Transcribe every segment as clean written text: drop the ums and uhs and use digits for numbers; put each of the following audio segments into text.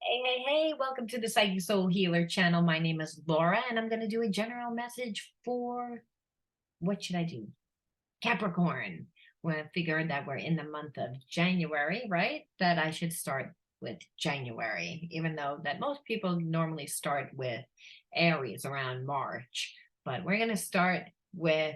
Hey, welcome to the Psychic Soul Healer channel. My name is Laura, and I'm going to do a general message for what should I do? Capricorn. Well, I figured that we're in the month of January, right? That I should start with January, even though that most people normally start with Aries around March. But we're going to start with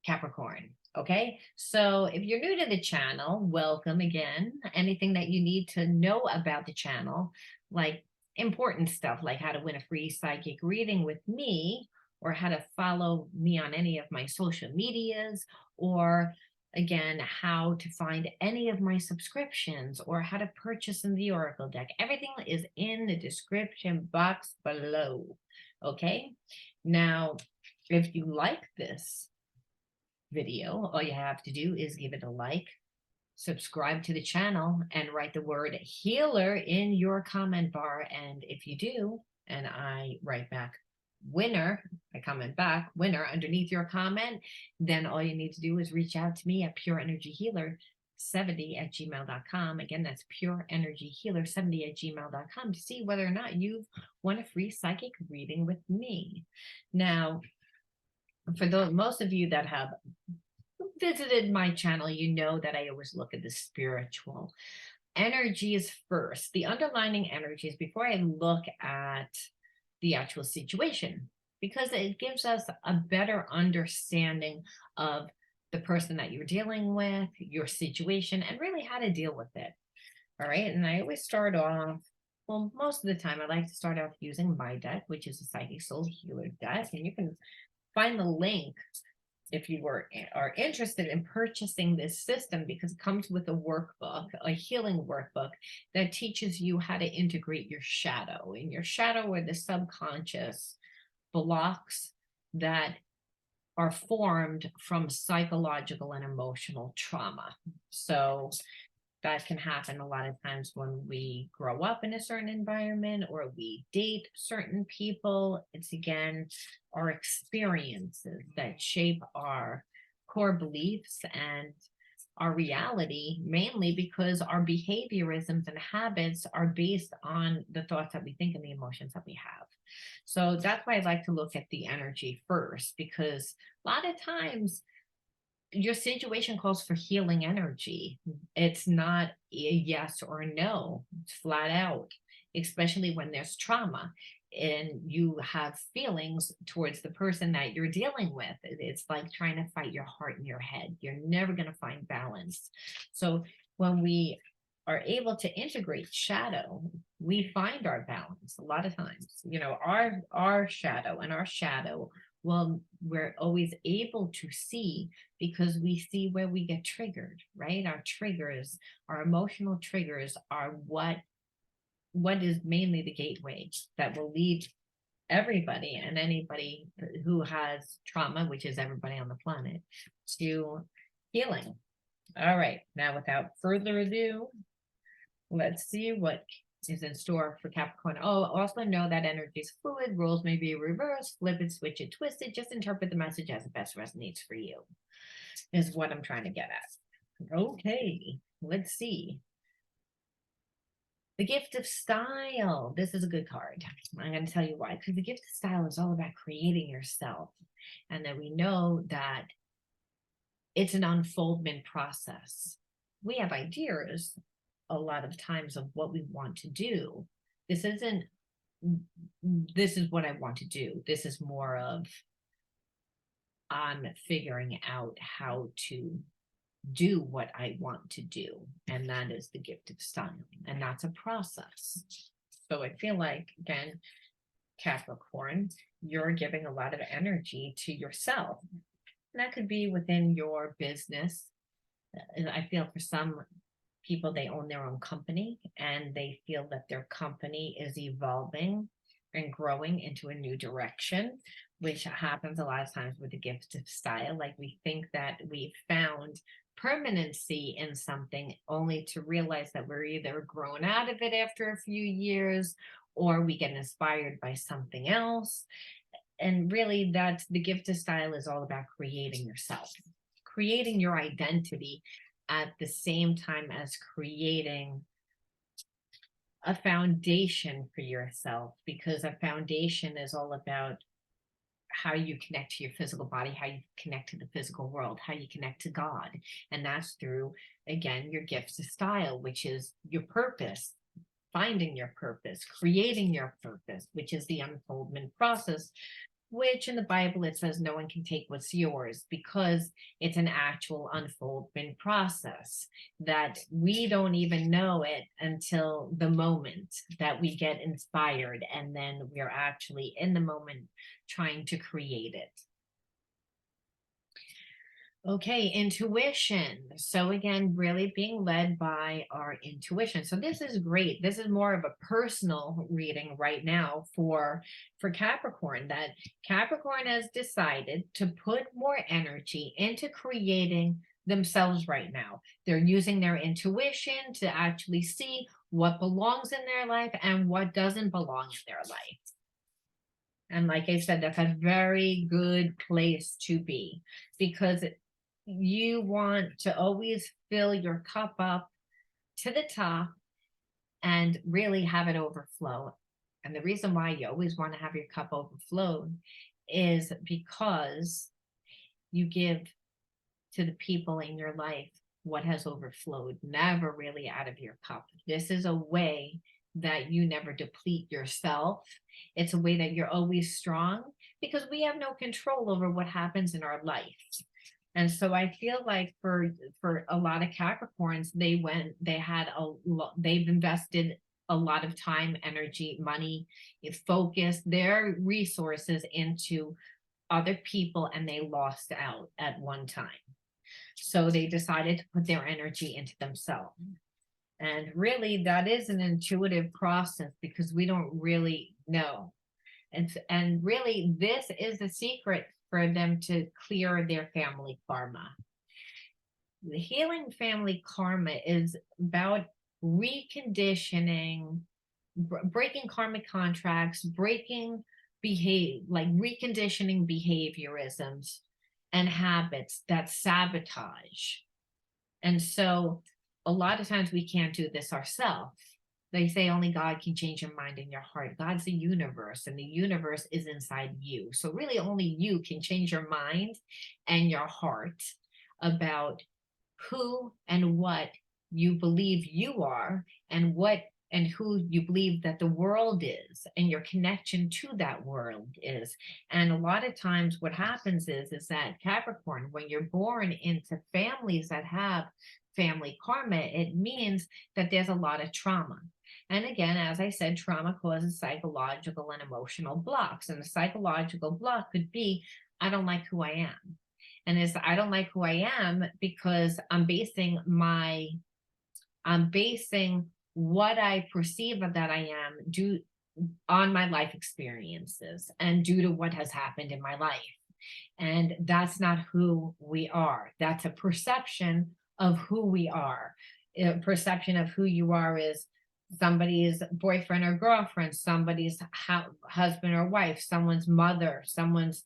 Capricorn. Okay, so if you're new to the channel, welcome again. Anything that you need to know about the channel, like important stuff like how to win a free psychic reading with me, or how to follow me on any of my social medias, or again, how to find any of my subscriptions, or how to purchase in the Oracle deck. Everything is in the description box below. Okay, now if you like this video, all you have to do is give it a like, subscribe to the channel, and write the word healer in your comment bar. And if you do, and I write back winner, I comment back winner underneath your comment, then all you need to do is reach out to me at pureenergyhealer70@gmail.com. Again, that's pureenergyhealer70@gmail.com to see whether or not you've won a free psychic reading with me. Now, for those most of you that have visited my channel, you know that I always look at the spiritual energies first, the underlying energies, before I look at the actual situation, because it gives us a better understanding of the person that you're dealing with, your situation, and really how to deal with it. All right. And I always start off, well, most of the time, I like to start off using my deck, which is a Psychic Soul Healer deck. And you can find the link if you are interested in purchasing this system, because it comes with a workbook, a healing workbook that teaches you how to integrate your shadow. And your shadow are the subconscious blocks that are formed from psychological and emotional trauma. So that can happen a lot of times when we grow up in a certain environment or we date certain people. It's again our experiences that shape our core beliefs and our reality, mainly because our behaviorisms and habits are based on the thoughts that we think and the emotions that we have. So that's why I like to look at the energy first, because a lot of times your situation calls for healing energy. It's not a yes or a no, it's flat out, especially when there's trauma and you have feelings towards the person that you're dealing with. It's like trying to fight your heart and your head. You're never going to find balance. So when we are able to integrate shadow, we find our balance a lot of times. You know, our shadow and our shadow, well, we're always able to see, because we see where we get triggered, right? Our triggers, our emotional triggers are what is mainly the gateway that will lead everybody and anybody who has trauma, which is everybody on the planet, to healing. All right, now without further ado, let's see what is in store for Capricorn. Oh, also know that energy is fluid. Rules may be reversed, flip it, switch it, twist it. Just interpret the message as it best resonates for you, is what I'm trying to get at. Okay, let's see. The gift of style. This is a good card. I'm going to tell you why. Because the gift of style is all about creating yourself. And that we know that it's an unfoldment process. We have ideas a lot of times of what we want to do. This isn't, this is what I want to do. This is more of, I'm figuring out how to do what I want to do. And that is the gift of style. And that's a process. So I feel like, again, Capricorn, you're giving a lot of energy to yourself. And that could be within your business. And I feel for some people, they own their own company and they feel that their company is evolving and growing into a new direction, which happens a lot of times with the gift of style. Like we think that we've found permanency in something, only to realize that we're either grown out of it after a few years, or we get inspired by something else. And really, that's the gift of style, is all about creating yourself, creating your identity, at the same time as creating a foundation for yourself, because a foundation is all about how you connect to your physical body, how you connect to the physical world, how you connect to God. And that's through, again, your gifts of style, which is your purpose, finding your purpose, creating your purpose, which is the unfoldment process, which in the Bible it says no one can take what's yours, because it's an actual unfoldment process that we don't even know it until the moment that we get inspired, and then we're actually in the moment trying to create it. Okay, intuition. So again, really being led by our intuition. So this is great. This is more of a personal reading right now for Capricorn, that Capricorn has decided to put more energy into creating themselves right now. They're using their intuition to actually see what belongs in their life and what doesn't belong in their life. And like I said, that's a very good place to be, because you want to always fill your cup up to the top and really have it overflow. And the reason why you always want to have your cup overflow is because you give to the people in your life what has overflowed, never really out of your cup. This is a way that you never deplete yourself. It's a way that you're always strong, because we have no control over what happens in our life. And so I feel like for a lot of Capricorns, they've invested a lot of time, energy, money, focus, their resources into other people, and they lost out at one time. So they decided to put their energy into themselves. And really, that is an intuitive process, because we don't really know. And really, this is the secret for them to clear their family karma. The healing family karma is about reconditioning, breaking karmic contracts, reconditioning behaviorisms and habits that sabotage. And so a lot of times we can't do this ourselves. They say only God can change your mind and your heart. God's the universe, and the universe is inside you. So really only you can change your mind and your heart about who and what you believe you are, and who you believe that the world is, and your connection to that world is. And a lot of times what happens is that Capricorn, when you're born into families that have family karma, it means that there's a lot of trauma. And again, as I said, trauma causes psychological and emotional blocks. And the psychological block could be, I don't like who I am. And I don't like who I am because I'm basing what I perceive that I am on my life experiences and due to what has happened in my life. And that's not who we are. That's a perception of who we are. A perception of who you are is somebody's boyfriend or girlfriend, somebody's husband or wife, someone's mother, someone's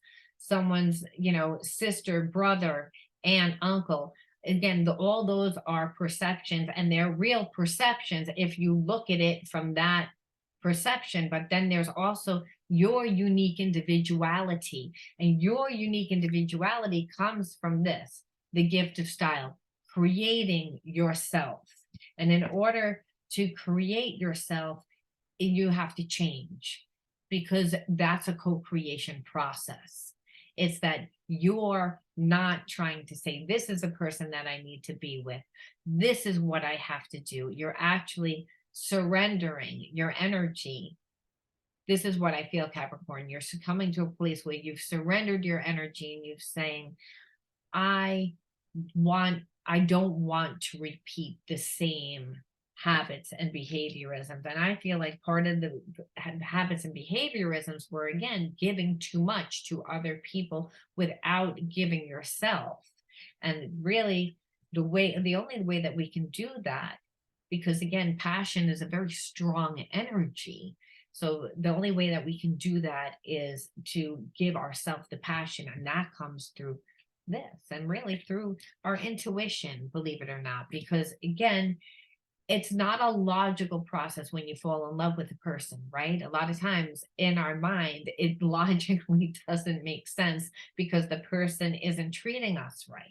sister, brother, aunt, uncle. Again, all those are perceptions, and they're real perceptions if you look at it from that perception. But then there's also your unique individuality, and your unique individuality comes from this, the gift of style, creating yourself. And in order to create yourself, you have to change, because that's a co-creation process. It's that you're not trying to say, this is a person that I need to be with, this is what I have to do. You're actually surrendering your energy. This is what I feel, Capricorn. You're coming to a place where you've surrendered your energy, and you're saying, I don't want to repeat the same habits and behaviorisms. And I feel like part of the habits and behaviorisms were, again, giving too much to other people without giving yourself. And really, the only way that we can do that, because again, passion is a very strong energy. So the only way that we can do that is to give ourselves the passion, and that comes through this, and really through our intuition, believe it or not. Because again, it's not a logical process when you fall in love with a person, right? A lot of times in our mind, it logically doesn't make sense because the person isn't treating us right.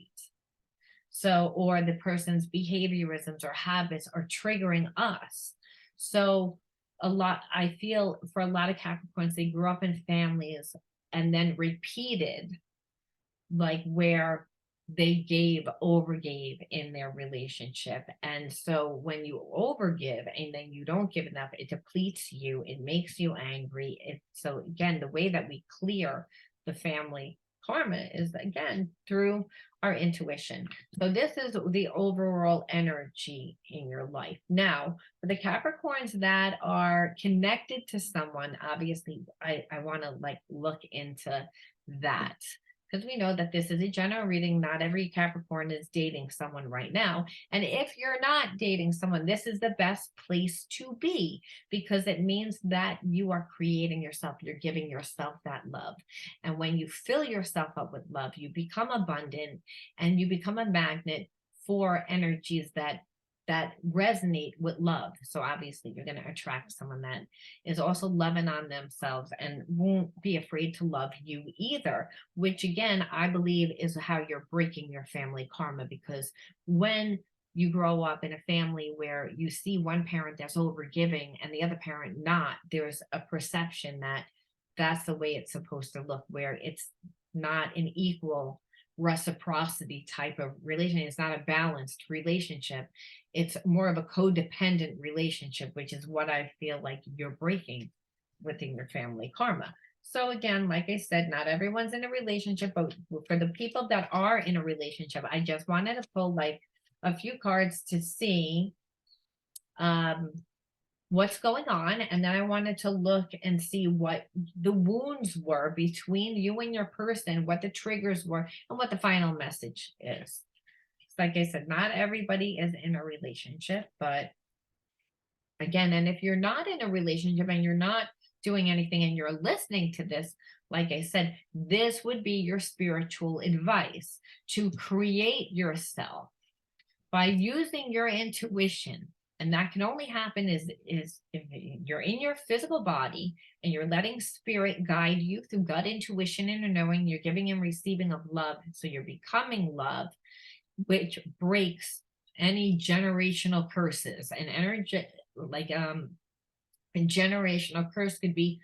So, or the person's behaviorisms or habits are triggering us. So, I feel for a lot of Capricorns, they grew up in families and then repeated, like where they overgave in their relationship. And so when you overgive and then you don't give enough, it depletes you, it makes you angry. So again, the way that we clear the family karma is again through our intuition. So this is the overall energy in your life. Now, for the Capricorns that are connected to someone, obviously I want to like look into that, because we know that this is a general reading. Not every Capricorn is dating someone right now. And if you're not dating someone, this is the best place to be, because it means that you are creating yourself. You're giving yourself that love. And when you fill yourself up with love, you become abundant and you become a magnet for energies that resonate with love. So obviously you're going to attract someone that is also loving on themselves and won't be afraid to love you either, which again, I believe is how you're breaking your family karma. Because when you grow up in a family where you see one parent that's overgiving and the other parent not, there's a perception that that's the way it's supposed to look, where it's not an equal reciprocity type of relationship. It's not a balanced relationship. It's more of a codependent relationship, which is what I feel like you're breaking within your family karma. So again, like I said, not everyone's in a relationship, but for the people that are in a relationship, I just wanted to pull like a few cards to see what's going on. And then I wanted to look and see what the wounds were between you and your person, what the triggers were, and what the final message is. Like I said, not everybody is in a relationship, but again, and if you're not in a relationship and you're not doing anything and you're listening to this, like I said, this would be your spiritual advice to create yourself by using your intuition. And that can only happen is if you're in your physical body and you're letting spirit guide you through gut intuition and knowing, you're giving and receiving of love. So you're becoming love, which breaks any generational curses. And energy, like a generational curse could be,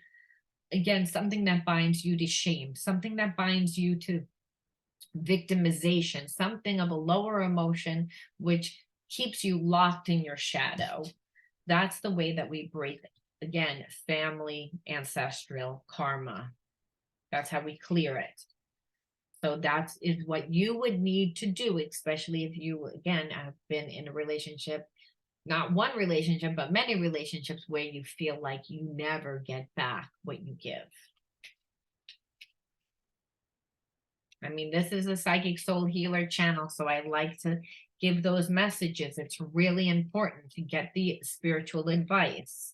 again, something that binds you to shame, something that binds you to victimization, something of a lower emotion, which keeps you locked in your shadow. That's the way that we break, again, family, ancestral karma. That's how we clear it. So that is what you would need to do, especially if you, again, have been in a relationship, not one relationship, but many relationships where you feel like you never get back what you give. I mean, this is a psychic soul healer channel, so I like to give those messages. It's really important to get the spiritual advice,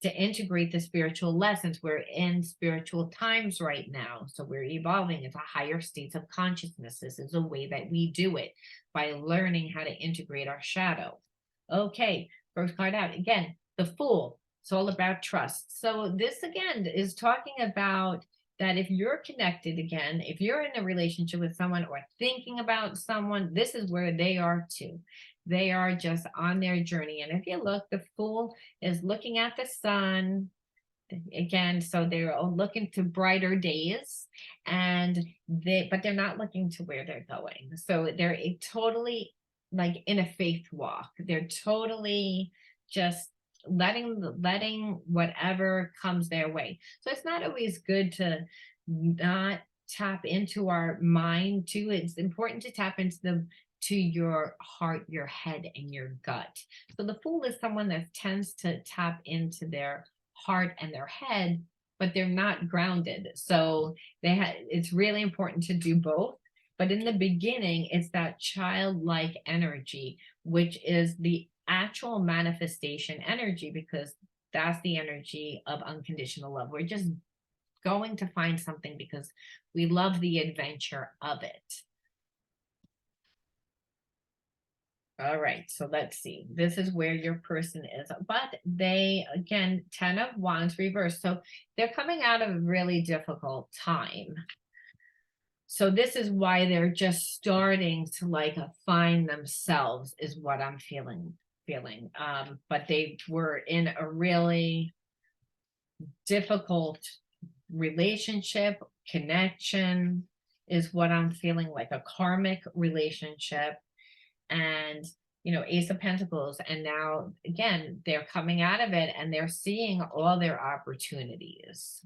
to integrate the spiritual lessons. We're in spiritual times right now, so we're evolving into higher states of consciousness. This is a way that we do it, by learning how to integrate our shadow. Okay, first card out. Again, the Fool. It's all about trust. So this, again, is talking about that if you're connected, again, if you're in a relationship with someone or thinking about someone, this is where they are too. They are just on their journey. And if you look, the Fool is looking at the sun again. So they're looking to brighter days, and but they're not looking to where they're going. So they're totally like in a faith walk. They're totally just letting whatever comes their way. So it's not always good to not tap into our mind too. It's important to tap into your heart, your head, and your gut. So the Fool is someone that tends to tap into their heart and their head, but they're not grounded. So it's really important to do both. But in the beginning, it's that childlike energy, which is the actual manifestation energy, because that's the energy of unconditional love. We're just going to find something because we love the adventure of it. All right, so let's see. This is where your person is, but they, again, 10 of Wands reversed. So they're coming out of a really difficult time. So this is why they're just starting to like find themselves, is what I'm feeling. But they were in a really difficult relationship, connection is what I'm feeling, like a karmic relationship. And Ace of Pentacles, and now again they're coming out of it and they're seeing all their opportunities.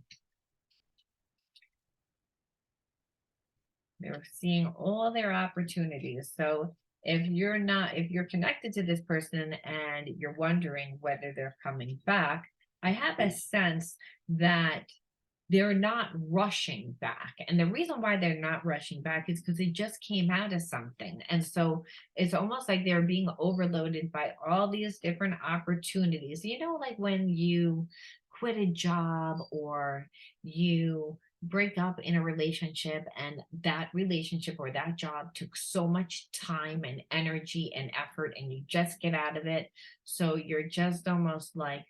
They're seeing all their opportunities. So if you're connected to this person and you're wondering whether they're coming back, I have a sense that they're not rushing back. And the reason why they're not rushing back is because they just came out of something. And so it's almost like they're being overloaded by all these different opportunities. Like when you quit a job or you break up in a relationship, and that relationship or that job took so much time and energy and effort, and you just get out of it. So you're just almost like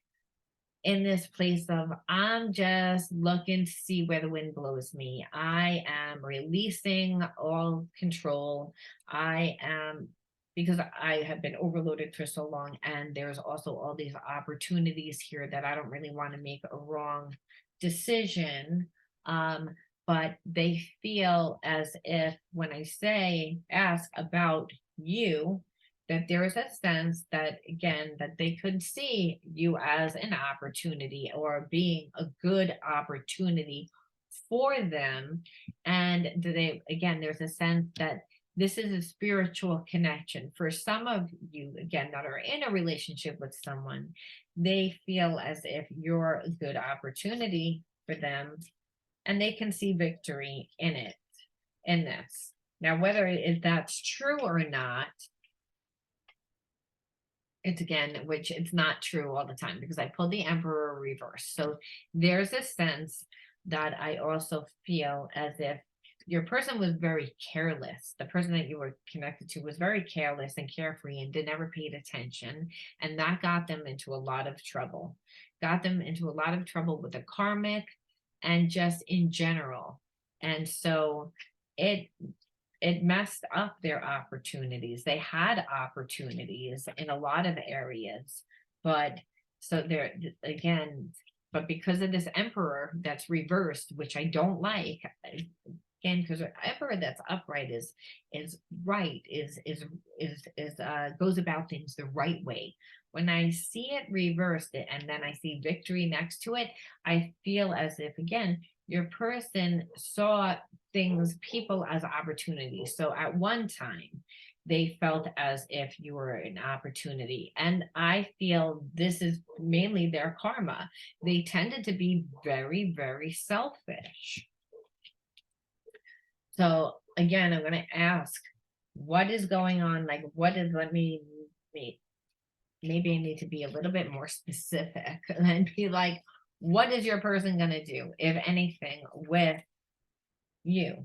in this place of, I'm just looking to see where the wind blows me. I am releasing all control. I am, because I have been overloaded for so long, and there's also all these opportunities here that I don't really want to make a wrong decision. But they feel as if when I say ask about you, that there is a sense that, again, that they could see you as an opportunity or being a good opportunity for them. And they, again, there's a sense that this is a spiritual connection for some of you, again, that are in a relationship with someone. They feel as if you're a good opportunity for them, and they can see victory in it, in this. Now, whether that's true or not, it's, again, which it's not true all the time, because I pulled the Emperor reverse. So there's a sense that I also feel as if your person was very careless. The person that you were connected to was very careless and carefree and never paid attention. And that got them into a lot of trouble. Got them into a lot of trouble with the karmic and just in general. And so it messed up their opportunities. They had opportunities in a lot of areas, but so they're, again, but because of this Emperor that's reversed, which I don't like, again, because the Emperor that's upright is right, goes about things the right way. When I see it reversed and then I see victory next to it, I feel as if, again, your person saw people as opportunities. So at one time, they felt as if you were an opportunity. And I feel this is mainly their karma. They tended to be very, very selfish. So again, I'm going to ask, what is going on? Like, let me, maybe I need to be a little bit more specific and be like, what is your person going to do, if anything, with you?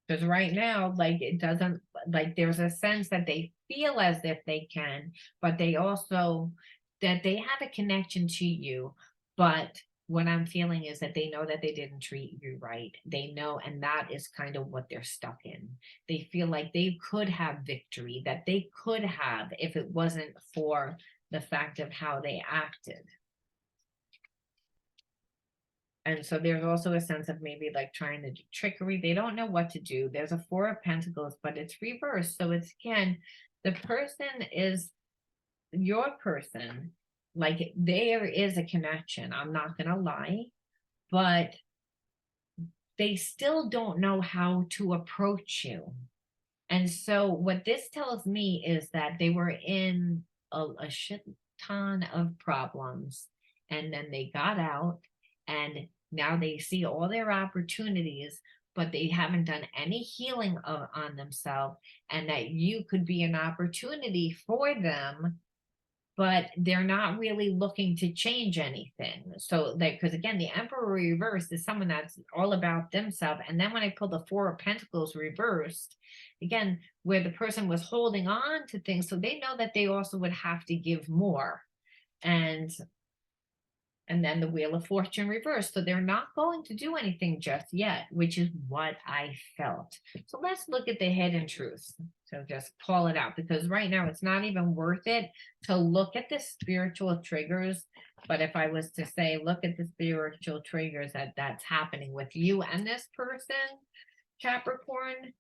Because right now, like, it doesn't, like, there's a sense that they feel as if they can, but they also, that they have a connection to you. But what I'm feeling is that they know that they didn't treat you right. They know, and that is kind of what they're stuck in. They feel like they could have victory, that they could have, if it wasn't for the fact of how they acted. And so there's also a sense of maybe like trying to do trickery. They don't know what to do. There's a Four of Pentacles, but it's reversed. So it's, again, the person is your person. Like, there is a connection, I'm not going to lie, but they still don't know how to approach you. And so what this tells me is that they were in a shit ton of problems, and then they got out, and now they see all their opportunities, but they haven't done any healing on themselves, and that you could be an opportunity for them but they're not really looking to change anything. So because again, the Emperor reversed is someone that's all about themselves. And then when I pull the Four of Pentacles reversed, again, where the person was holding on to things, so they know that they also would have to give more. And then the Wheel of Fortune reversed. So they're not going to do anything just yet, which is what I felt. So let's look at the hidden truth. So just call it out, because right now it's not even worth it to look at the spiritual triggers. But if I was to say, look at the spiritual triggers that's happening with you and this person, Capricorn,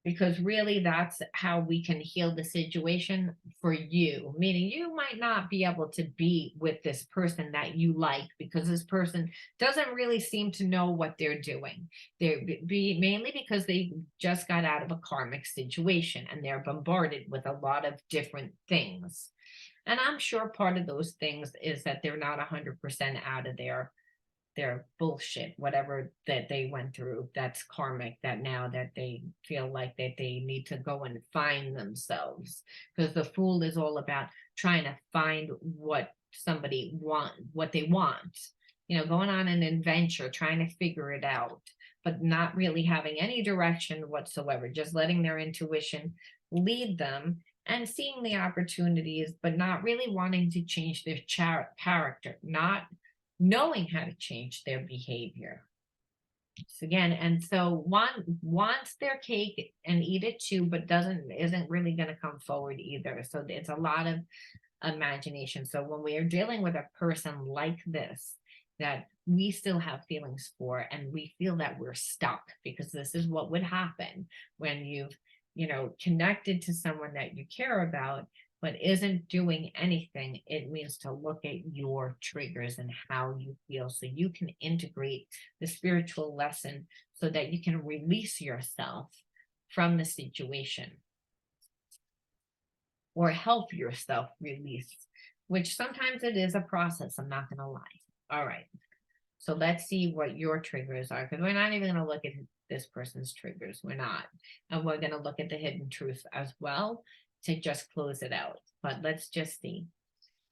because really that's how we can heal the situation for you, meaning you might not be able to be with this person that you like because this person doesn't really seem to know what they're doing. They're mainly because they just got out of a karmic situation and they're bombarded with a lot of different things. And I'm sure part of those things is that they're not 100% out of their bullshit, whatever that they went through, that's karmic, that now that they feel like that they need to go and find themselves, because the Fool is all about trying to find what what they want, going on an adventure, trying to figure it out, but not really having any direction whatsoever, just letting their intuition lead them and seeing the opportunities, but not really wanting to change their character, not knowing how to change their behavior. So again, and so one wants their cake and eat it too, but isn't really going to come forward either. So it's a lot of imagination. So when we are dealing with a person like this, that we still have feelings for, and we feel that we're stuck, because this is what would happen when you've connected to someone that you care about but isn't doing anything. It means to look at your triggers and how you feel, so you can integrate the spiritual lesson so that you can release yourself from the situation, or help yourself release, which sometimes it is a process, I'm not going to lie. All right. So let's see what your triggers are, because we're not even going to look at this person's triggers. We're not. And we're going to look at the hidden truth as well to just close it out. But let's just see.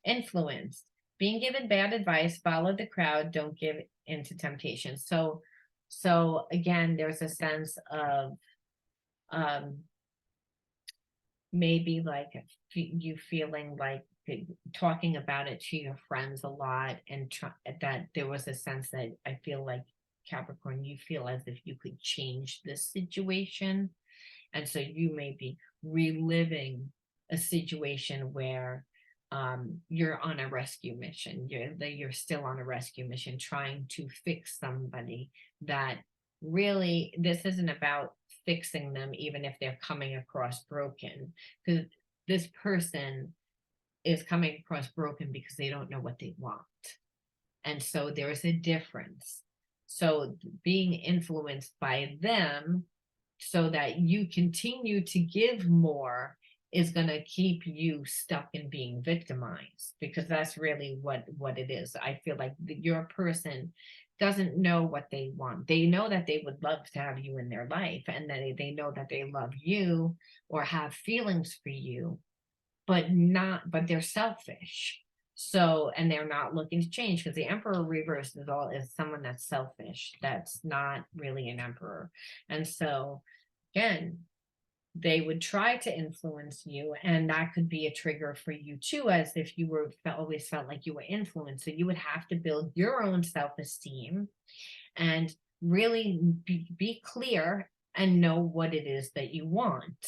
Influence. Being given bad advice, follow the crowd, don't give into temptation. So again, there's a sense of maybe like you feeling like talking about it to your friends a lot, and that there was a sense that I feel like, Capricorn, you feel as if you could change this situation. And so you may be reliving a situation where you're on a rescue mission. You're still on a rescue mission trying to fix somebody that really, this isn't about fixing them, even if they're coming across broken, because this person is coming across broken because they don't know what they want. And so there's a difference. So being influenced by them so that you continue to give more is going to keep you stuck in being victimized, because that's really what it is. I feel like your person doesn't know what they want. They know that they would love to have you in their life, and that they know that they love you or have feelings for you, but they're selfish. So, and they're not looking to change, because the Emperor reversed is someone that's selfish. That's not really an emperor. And so again, they would try to influence you, and that could be a trigger for you too, as if you always felt like you were influenced. So you would have to build your own self-esteem and really be clear and know what it is that you want.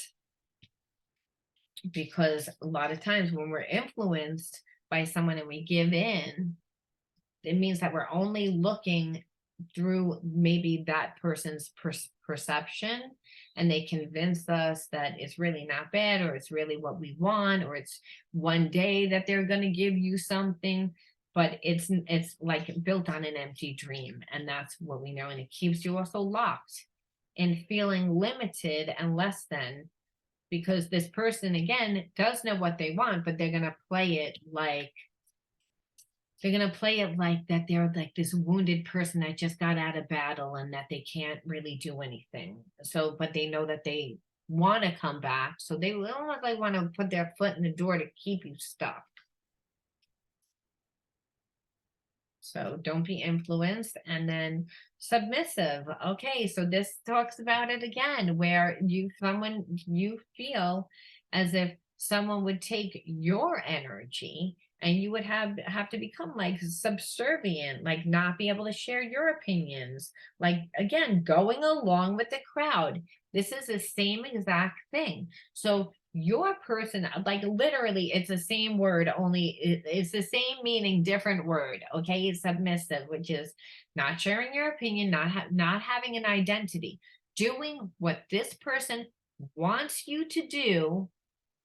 Because a lot of times when we're influenced by someone and we give in, it means that we're only looking through maybe that person's perception, and they convince us that it's really not bad, or it's really what we want, or it's one day that they're going to give you something, but it's like built on an empty dream. And that's what we know. And it keeps you also locked in feeling limited and less than, because this person again does know what they want, but they're going to play it like that they're like this wounded person that just got out of battle and that they can't really do anything. So, but they know that they want to come back. So they almost like want to put their foot in the door to keep you stuck. So don't be influenced. And then submissive. Okay, so this talks about it again, where you feel as if someone would take your energy and you would have to become like subservient, like not be able to share your opinions, like again, going along with the crowd. This is the same exact thing. So your person, like literally it's the same word, only it's the same meaning, different word. Okay, it's submissive, which is not sharing your opinion, not having an identity, doing what this person wants you to do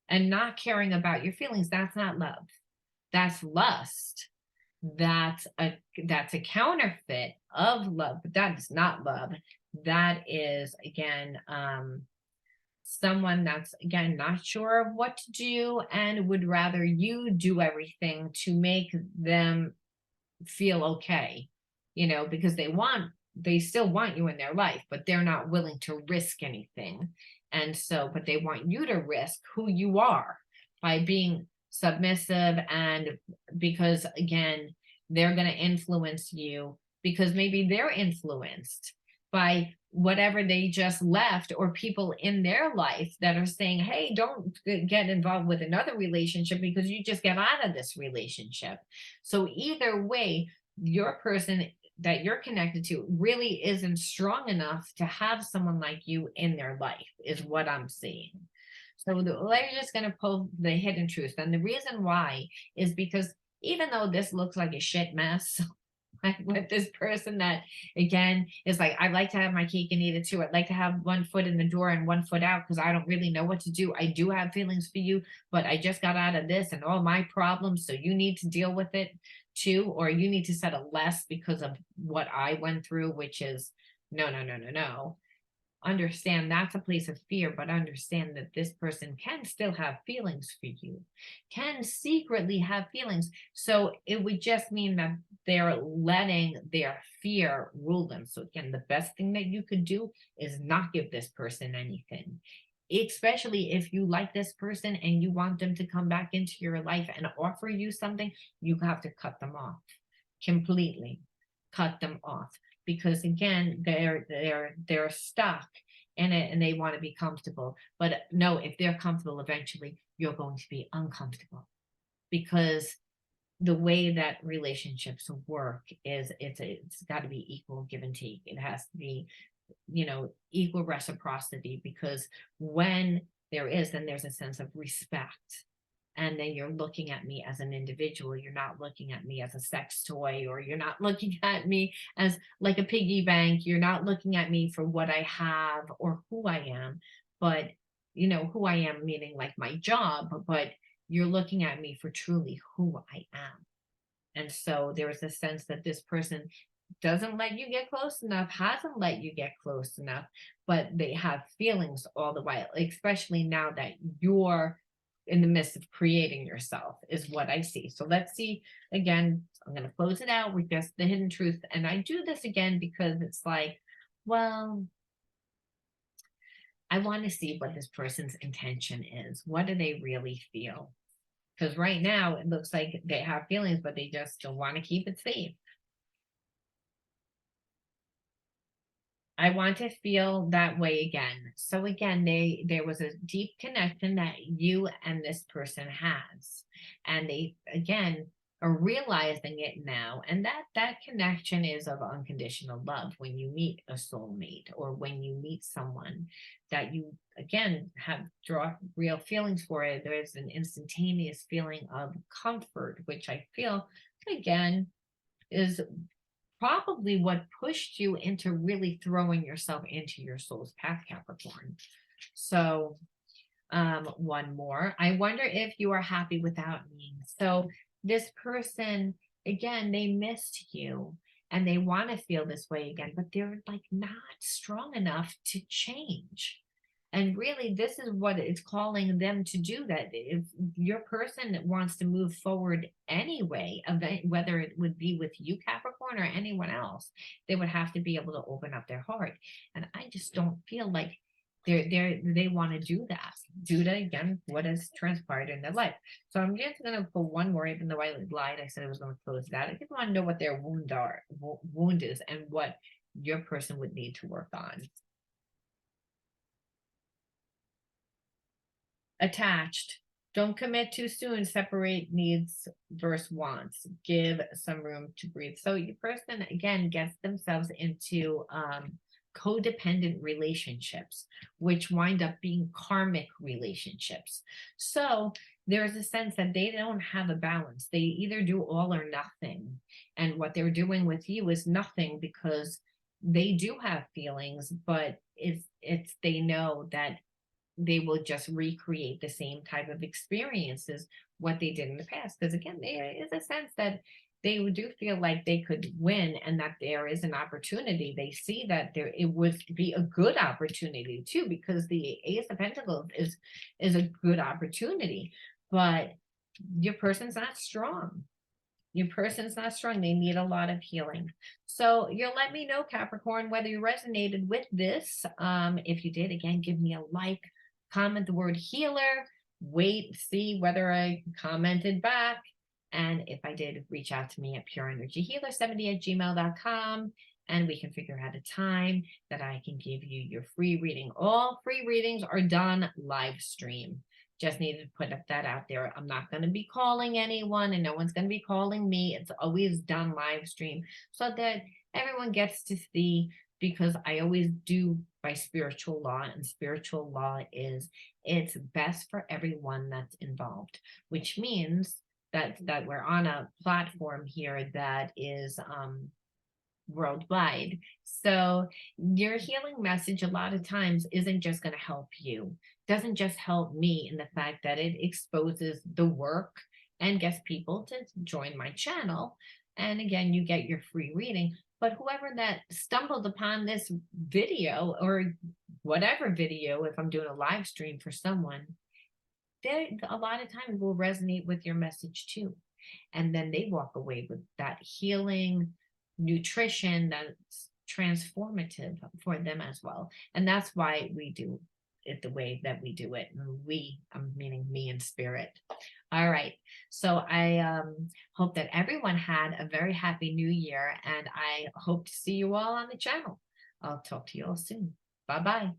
and not caring about your feelings. That's not love, that's lust. That's a counterfeit of love, but that is not love. That is again someone that's again not sure of what to do and would rather you do everything to make them feel okay, because they still want you in their life, but they're not willing to risk anything. And so, but they want you to risk who you are by being submissive, and because again, they're going to influence you because maybe they're influenced by whatever they just left, or people in their life that are saying, hey, don't get involved with another relationship because you just get out of this relationship. So either way, your person that you're connected to really isn't strong enough to have someone like you in their life, is what I'm seeing. So we're just going to pull the hidden truth. And the reason why is because even though this looks like a shit mess, with this person that again is like, I like to have my cake and eat it too. I'd like to have one foot in the door and one foot out because I don't really know what to do. I do have feelings for you, but I just got out of this and all my problems. So you need to deal with it too, or you need to settle less because of what I went through, which is no, no, no, no, no. Understand that's a place of fear, but understand that this person can still have feelings for you, can secretly have feelings. So it would just mean that they're letting their fear rule them. So again, the best thing that you could do is not give this person anything, especially if you like this person and you want them to come back into your life and offer you something. You have to cut them off completely, cut them off, because again, they're stuck in it and they want to be comfortable. But no, if they're comfortable, eventually you're going to be uncomfortable, because the way that relationships work is it's got to be equal give and take. It has to be, equal reciprocity, because when there is, then there's a sense of respect, and then you're looking at me as an individual. You're not looking at me as a sex toy, or you're not looking at me as like a piggy bank. You're not looking at me for what I have or who I am, but who I am meaning like my job, but you're looking at me for truly who I am. And so there is a sense that this person doesn't let you get close enough, hasn't let you get close enough, but they have feelings all the while, especially now that you're in the midst of creating yourself, is what I see. So let's see again. I'm going to close it out with just the hidden truth. And I do this again because it's like, well, I want to see what this person's intention is. What do they really feel? Because right now it looks like they have feelings, but they just don't want to keep it safe. I want to feel that way again. So again, there was a deep connection that you and this person has. And they again are realizing it now. And that connection is of unconditional love. When you meet a soulmate, or when you meet someone that you again have draw real feelings for it, there's an instantaneous feeling of comfort, which I feel again is probably what pushed you into really throwing yourself into your soul's path, Capricorn. So one more. I wonder if you are happy without me. So this person, again, they missed you and they want to feel this way again, but they're like not strong enough to change. And really, this is what it's calling them to do. That if your person wants to move forward anyway, whether it would be with you, Capricorn, or anyone else, they would have to be able to open up their heart. And I just don't feel like They want to do that due to, again, what has transpired in their life. So I'm just going to put one more, even though I lied. I said I was going to close that. I just want to know what their wound is, and what your person would need to work on. Attached. Don't commit too soon. Separate needs versus wants. Give some room to breathe. So your person, again, gets themselves into codependent relationships, which wind up being karmic relationships. So there's a sense that they don't have a balance. They either do all or nothing. And what they're doing with you is nothing, because they do have feelings, but it's they know that they will just recreate the same type of experiences what they did in the past. Because again, there is a sense that they do feel like they could win, and that there is an opportunity. They see that there it would be a good opportunity too, because the Ace of Pentacles is a good opportunity, but your person's not strong. Your person's not strong. They need a lot of healing. So you'll let me know, Capricorn, whether you resonated with this. If you did, again, give me a like, comment the word healer, wait, see whether I commented back. And if I did, reach out to me at pureenergyhealer70@gmail.com, and we can figure out a time that I can give you your free reading. All free readings are done live stream. Just needed to put that out there. I'm not going to be calling anyone, and no one's going to be calling me. It's always done live stream so that everyone gets to see, because I always do by spiritual law, and spiritual law is it's best for everyone that's involved, which means that we're on a platform here that is worldwide. So your healing message a lot of times isn't just going to help you, doesn't just help me in the fact that it exposes the work and gets people to join my channel. And again, you get your free reading. But whoever that stumbled upon this video, or whatever video, if I'm doing a live stream for someone, they a lot of times will resonate with your message too. And then they walk away with that healing nutrition that's transformative for them as well. And that's why we do it the way that we do it. And I'm meaning me in spirit. All right. So I hope that everyone had a very happy new year, and I hope to see you all on the channel. I'll talk to you all soon. Bye-bye.